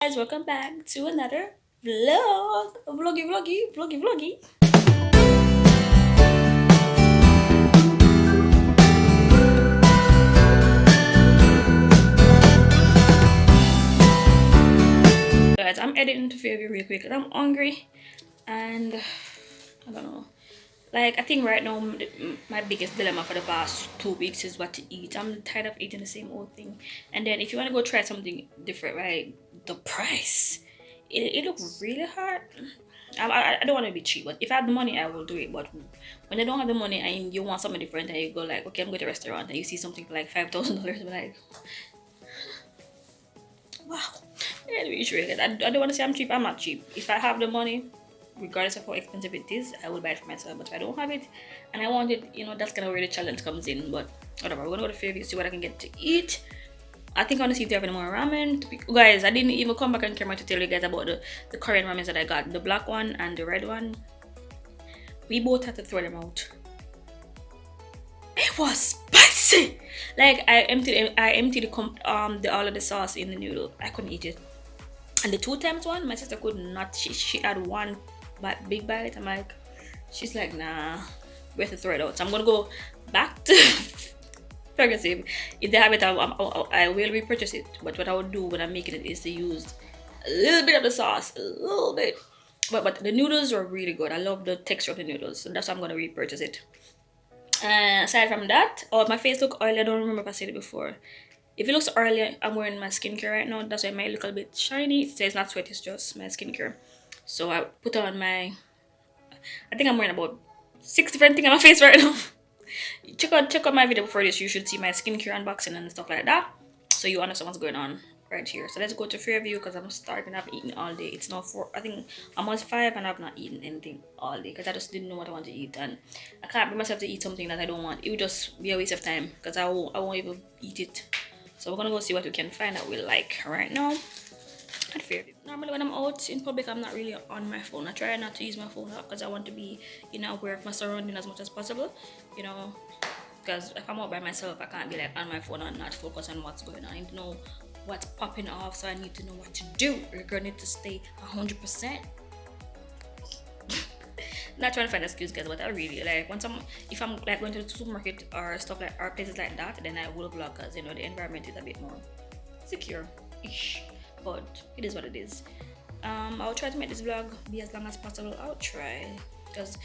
Guys, welcome back to another vloggy. Guys, I'm editing to Fairview real quick 'cause I'm hungry and I don't know. Like, I think right now my biggest dilemma for the past 2 weeks is what to eat. I'm tired of eating the same old thing. And then if you want to go try something different, right? The price, it looks really hard. I don't want to be cheap, but if I have the money, I will do it. But when I don't have the money and you want something different, and you go like, okay, I'm going to a restaurant, and you see something for like $5,000, like, wow. Anyway, sure, I don't want to say I'm cheap. I'm not cheap. If I have the money, regardless of how expensive it is, I will buy it for myself. But if I don't have it and I want it, that's kind of where the challenge comes in. But whatever, we're gonna go to Fairview, see what I can get to eat. I think I want to see if they have any more ramen. Guys, I didn't even come back on camera to tell you guys about the Korean ramen that I got, the black one and the red one. We both had to throw them out. It was spicy. Like I emptied the all of the sauce in the noodle. I couldn't eat it. And the two times one, my sister could not. She had one big bite. I'm like, she's like, nah, we have to throw it out. So I'm gonna go back to pregnancy. If they have it, I will repurchase it. But what I would do when I'm making it is to use a little bit of the sauce, a little bit. But the noodles are really good. I love the texture of the noodles, so that's why I'm gonna repurchase it. And aside from that, oh, my face look oily. I don't remember if I said it before. If it looks early, I'm wearing my skincare right now. That's why it might look a bit shiny. It says not sweat, it's just my skincare. So I put on I think I'm wearing about 6 different things on my face right now. check out my video before this. You should see my skincare unboxing and stuff like that. So you understand what's going on right here. So let's go to Fairview because I'm starting. I've eaten all day. It's now 4. I think almost 5, and I've not eaten anything all day because I just didn't know what I want to eat, and I can't bring myself to eat something that I don't want. It would just be a waste of time because I won't even eat it. So we're gonna go see what we can find that we like right now at Fairview. Normally when I'm out in public, I'm not really on my phone. I try not to use my phone because I want to be, aware of my surrounding as much as possible, you know. Because if I'm out by myself, I can't be like on my phone and not focus on what's going on. I need to know what's popping off, so I need to know what to do. We're gonna need to stay 100%. Not trying to find excuse, guys, but I really like if I'm like going to the supermarket or stuff like or places like that, then I will vlog because the environment is a bit more secure-ish. But it is what it is. I'll try to make this vlog be as long as possible. I'll try because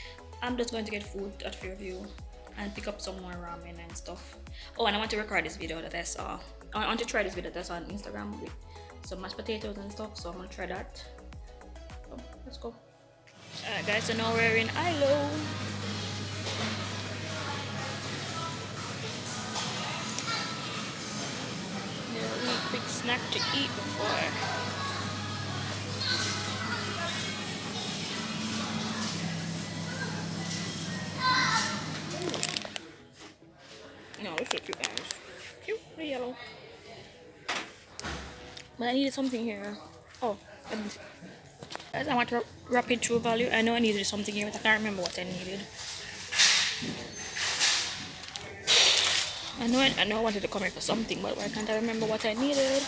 I'm just going to get food at Fairview and pick up some more ramen and stuff. Oh, and I want to record this video that I saw. I want to try this video that I saw on Instagram with some mashed potatoes and stuff. So I'm gonna try that. So let's go. Alright guys, so now we're in ILO. Yeah, a quick snack to eat before. No, this is cute, guys. Cute, the yellow. But I needed something here. Oh, let me see. Guys, I want to rapid true value. I know I needed something here, but I can't remember what I needed. I know I wanted to come here for something, but why can't I remember what I needed?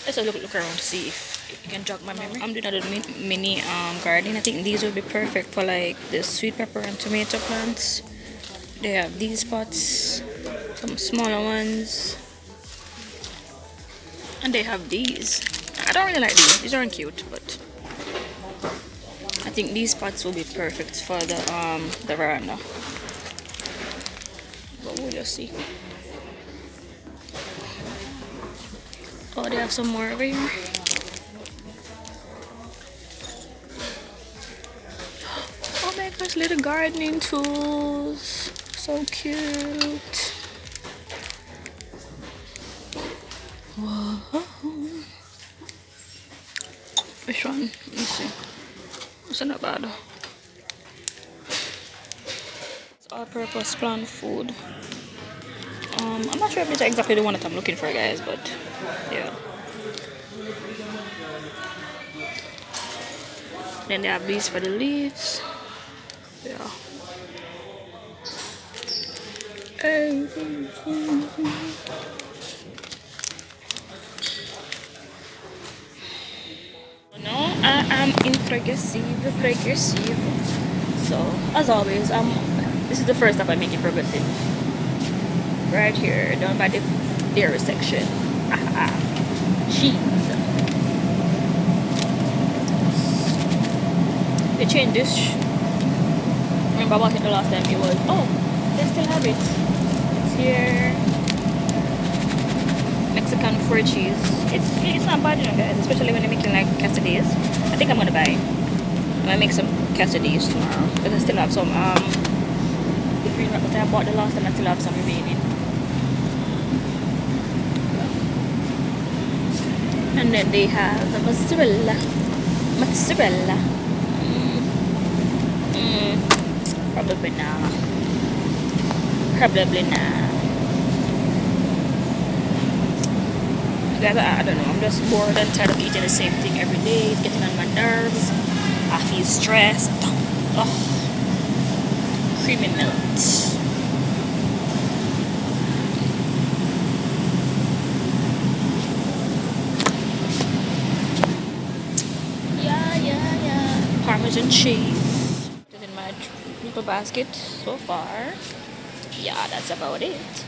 Let's just look around to see if you can jog my memory. I'm doing a little mini garden. I think these would be perfect for like the sweet pepper and tomato plants. They have these pots, some smaller ones, and they have these. I don't really like these. These aren't cute, but I think these pots will be perfect for the veranda. But we'll just see. Oh, they have some more over here. Oh my gosh, little gardening tools. So cute. Whoa. Which one? Let me see. It's not bad. It's all-purpose plant food. I'm not sure if it's exactly the one that I'm looking for, guys, but yeah. Then they have these for the leaves. Yeah. No, I am in progressive. So as always, this is the first time I'm making progressive. Right here, down by the dairy section. Cheese. They changed this. Remember about it the last time? It was, oh, they still have it. It's here. Mexican fruit cheese. It's not bad, you know, guys. Especially when you're making like quesadillas. I think I'm gonna buy. I'm gonna make some quesadillas tomorrow because I still have some the green wrap that I bought the last time. I still have some remaining. And then they have the mozzarella. Probably not. Guys, I don't know. I'm just bored and tired of eating the same thing every day. It's getting on my nerves. I feel stressed. Oh, creamy milk. Yeah. Parmesan cheese. Put it in my little basket so far. Yeah, that's about it.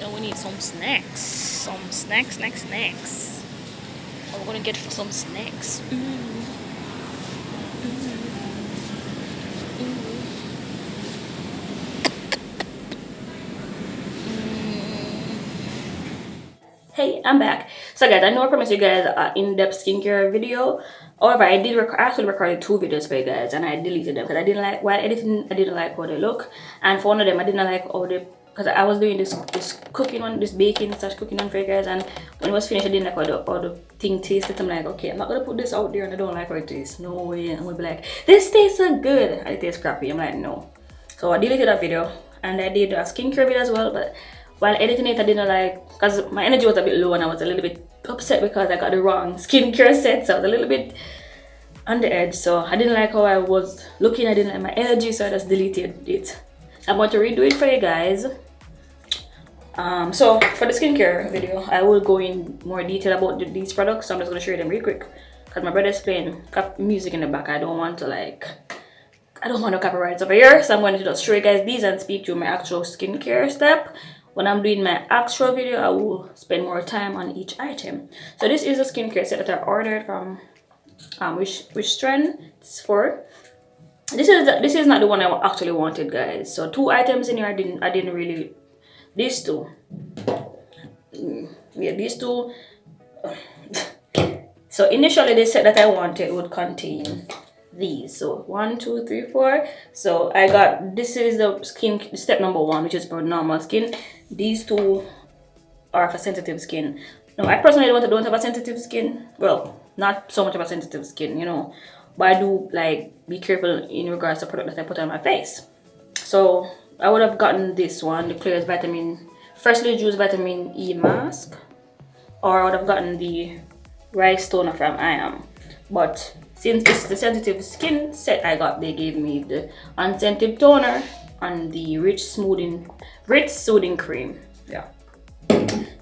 Now we need some snacks. Some snacks. Oh, we're gonna get some snacks. Hey, I'm back. So guys, I know I promised you guys an in-depth skincare video. However, I actually recorded 2 videos for you guys, and I deleted them because I didn't like, while editing, I didn't like how they look. And for one of them, I didn't like how they, because I was doing this cooking one, this baking / cooking one for you guys, and when it was finished, I didn't like how the thing tasted. I'm like, okay, I'm not gonna put this out there and I don't like how it tastes. No way. I'm gonna be like, this tastes so good, and it tastes crappy. I'm like, no. So I deleted that video, and I did a skincare video as well, but while editing it, I didn't like, because my energy was a bit low and I was a little bit upset because I got the wrong skincare set, so I was a little bit on the edge. So I didn't like how I was looking, I didn't like my energy, so I just deleted it. So I'm going to redo it for you guys. So for the skincare video, I will go in more detail about these products. So I'm just going to show you them real quick because my brother's playing music in the back. I don't want to copyright over here, so I'm going to just show you guys these and speak to my actual skincare step. When I'm doing my actual video, I will spend more time on each item. So this is a skincare set that I ordered from which trend it's for. This is not the one I actually wanted, guys. So 2 items in here. I didn't really, these 2. Yeah, these 2. So initially the set that I wanted would contain these. So 1, 2, 3, 4. So I got, this is the step number 1, which is for normal skin. These 2 are for sensitive skin. Now I personally don't have a sensitive skin. Well, not so much of a sensitive skin, you know, but I do like be careful in regards to product that I put on my face. So I would have gotten this one, the Clear's freshly juiced vitamin E mask, or I would have gotten the rice toner from I Am. But since it's the sensitive skin set I got, they gave me the unscented toner and the rich soothing cream. Yeah.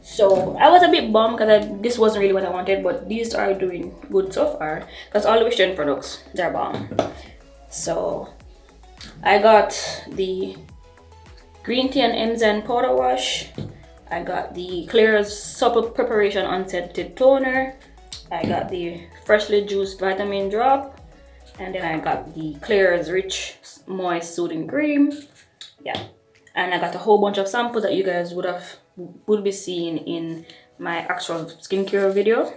So I was a bit bummed because this wasn't really what I wanted, but these are doing good so far because all the Western products, they're bomb. So I got the green tea and enzyme powder wash. I got the Clear's supple preparation unscented toner. I got the freshly juiced vitamin drop, and then I got the Clear's rich moist soothing cream. Yeah, and I got a whole bunch of samples that you guys would be seeing in my actual skincare video.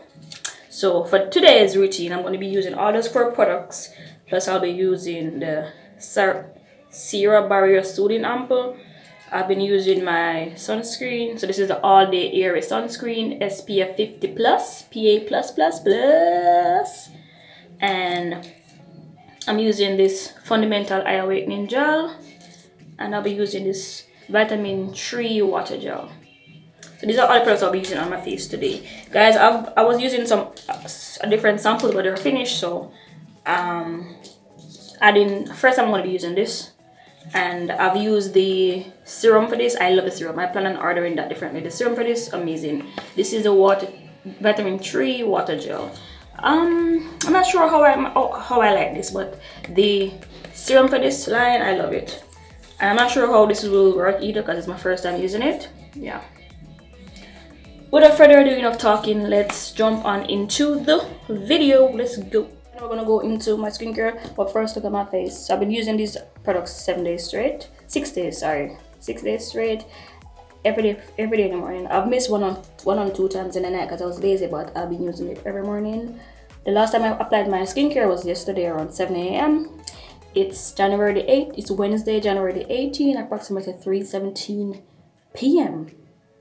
So for today's routine, I'm going to be using all those 4 products, plus I'll be using the Sierra Barrier Soothing Ampoule. I've been using my sunscreen. So this is the All Day Airy Sunscreen, SPF 50+, PA++++. And I'm using this Fundamental Eye Awakening Gel. And I'll be using this Vitamin 3 Water Gel. So these are all the products I'll be using on my face today. Guys, I was using some different samples, but they're finished. So first I'm going to be using this. and I've used the serum for this. I love the serum. I plan on ordering that differently. The serum for this, amazing. This is the water vitamin 3 water gel. I'm not sure how I like this, but the serum for this line, I love it. And I'm not sure how this will work either because it's my first time using it. Yeah. Without further ado, enough talking, let's jump on into the video. Let's go. We're gonna go into my skincare, but first look at my face. So I've been using these products 7 days straight. 6 days, sorry. 6 days straight. Every day in the morning. I've missed one on 2 times in the night because I was lazy, but I've been using it every morning. The last time I applied my skincare was yesterday around 7 a.m. It's January the 8th. It's Wednesday, January the 18th, approximately 3:17 p.m.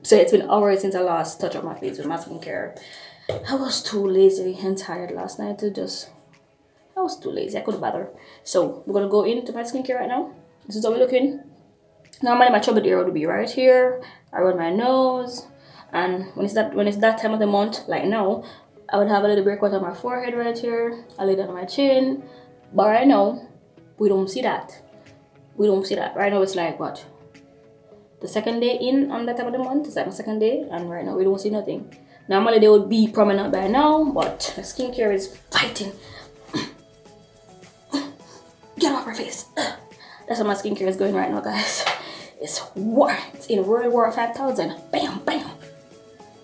So it's been hours since I last touched up my face with my skincare. I was too lazy and tired last night to just... I was too lazy. I couldn't bother. So we're gonna go into my skincare right now. This is how we're looking. Normally my troubled area would be right here, around my nose, and when it's that time of the month, like now, I would have a little breakout on my forehead right here, a little on my chin. But right now, we don't see that. We don't see that. Right now it's like what? The second day in on that time of the month. It's like my second day, and right now we don't see nothing. Normally they would be prominent by now, but the skincare is fighting. Get off her face. That's how my skincare is going right now, guys. It's war. It's in World War 5000. Bam, bam.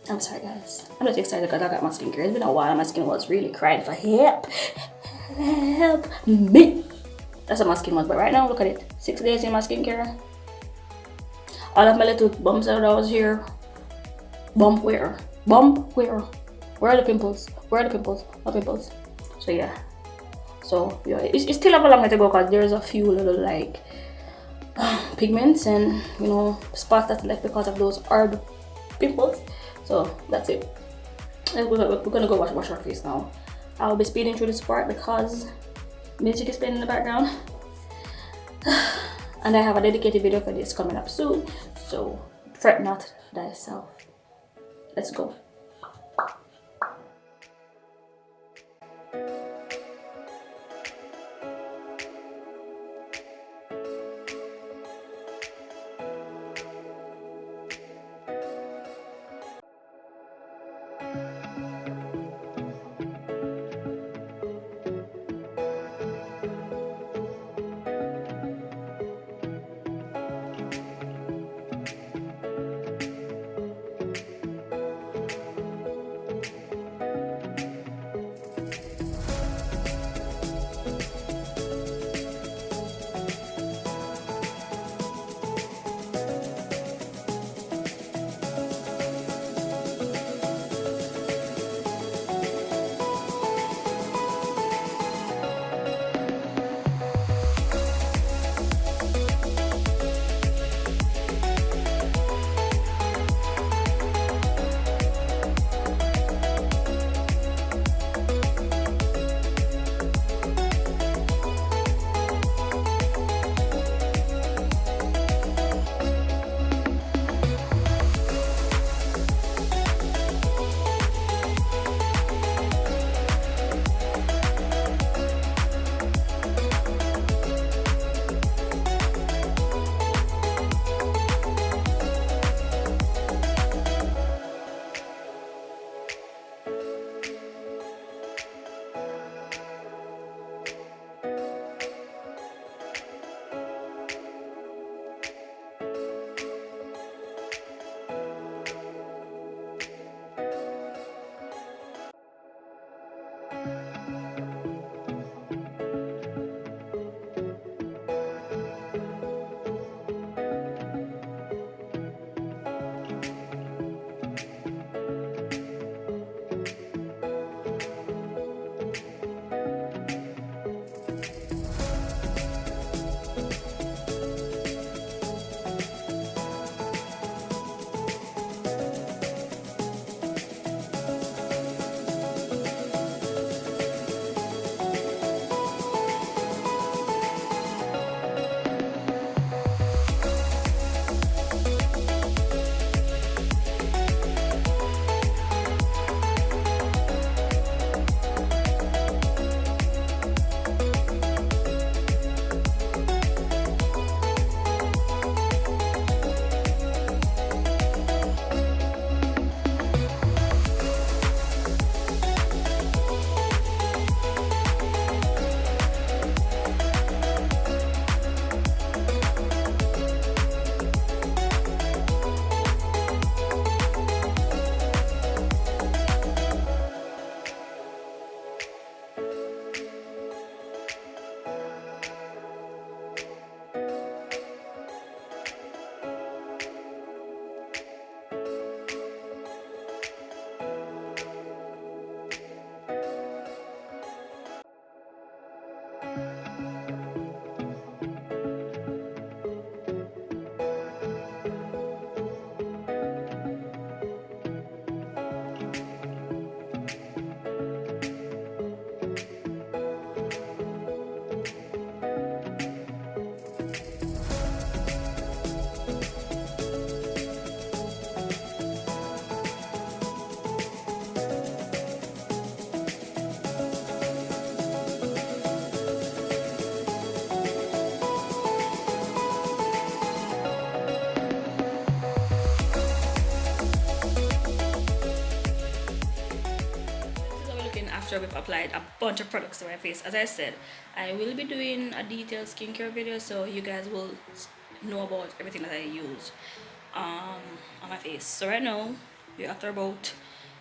I'm sorry, guys. I'm just excited because I got my skincare. It's been a while. My skin was really crying for help. Help me. That's how my skin was. But right now, look at it. 6 days in my skincare. All of my little bumps that was here. Bump where? Bump where? Where are the pimples? Where are the pimples? What pimples? So yeah. So yeah, it's still have a long way to go because there's a few little like pigments and spots that's left because of those hard pimples. So that's it. We're gonna go wash our face now. I'll be speeding through this part because music is playing in the background. And I have a dedicated video for this coming up soon. So fret not thyself. Let's go. after we've applied a bunch of products to my face. As I said, I will be doing a detailed skincare video, so you guys will know about everything that I use on my face. So right now we're after about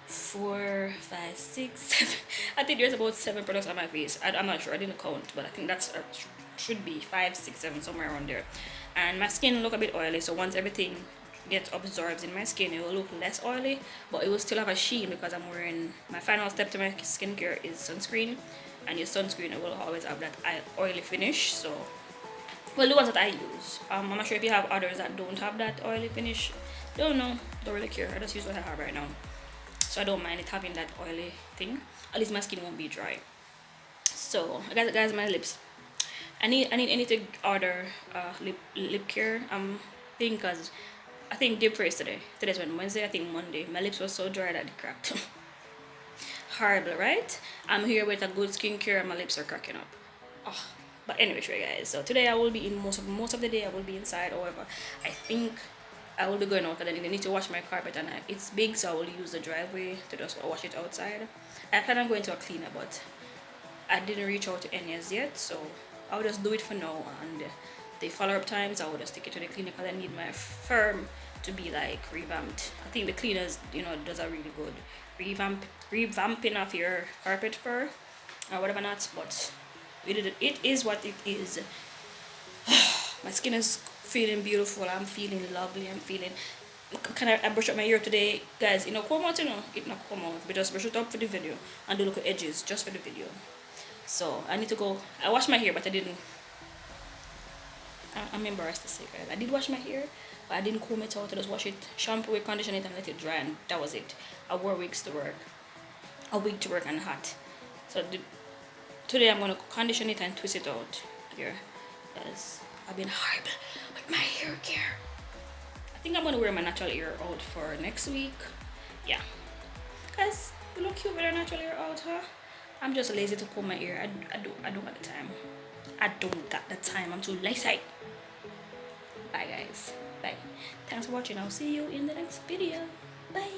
4, 5, 6, 7. I think there's about 7 products on my face. I'm not sure, I didn't count, but I think that's should be 5, 6, 7, somewhere around there. And my skin look a bit oily, so once everything gets absorbed in my skin, it will look less oily, but it will still have a sheen because I'm wearing, my final step to my skincare is sunscreen, and your sunscreen will always have that oily finish. So well, the ones that I use, I'm not sure if you have others that don't have that oily finish. Don't know, don't really care, I just use what I have right now, so I don't mind it having that oily thing. At least my skin won't be dry. So guys, my lips, I need to order lip care. Thing, because I think deep freeze today. Today's Wednesday, I think Monday. My lips were so dry that it cracked. Horrible, right? I'm here with a good skincare and my lips are cracking up. Oh. But anyway, sure guys. So today I will be in most of the day I will be inside. However, I think I will be going out because I need to wash my carpet, and it's big, so I will use the driveway to just wash it outside. I plan on going to a cleaner, but I didn't reach out to any as yet, so I'll just do it for now, and the follow-up times I will just take it to the cleaner because I need my firm to be like revamped. I think the cleaners, does a really good revamping of your carpet fur or whatever not, but it is what it is. My skin is feeling beautiful, I'm feeling lovely, I'm feeling, I brush up my hair today, guys. Come out, it not come out, but just brush it up for the video and do little edges just for the video. So I need to go. I washed my hair, but I didn't. I'm embarrassed to say, guys. I did wash my hair, but I didn't comb it out. I just wash it, shampoo it, condition it, and let it dry, and that was it. I wore wigs to work, a wig to work and hot. So today I'm gonna condition it and twist it out here, because I've been horrible with my hair care. I think I'm gonna wear my natural hair out for next week. Yeah, guys, you look cute with your natural hair out, huh? I'm just lazy to comb my hair. I don't have the time. I don't got the time. I'm too lazy. Bye guys. Bye. Thanks for watching. I'll see you in the next video. Bye.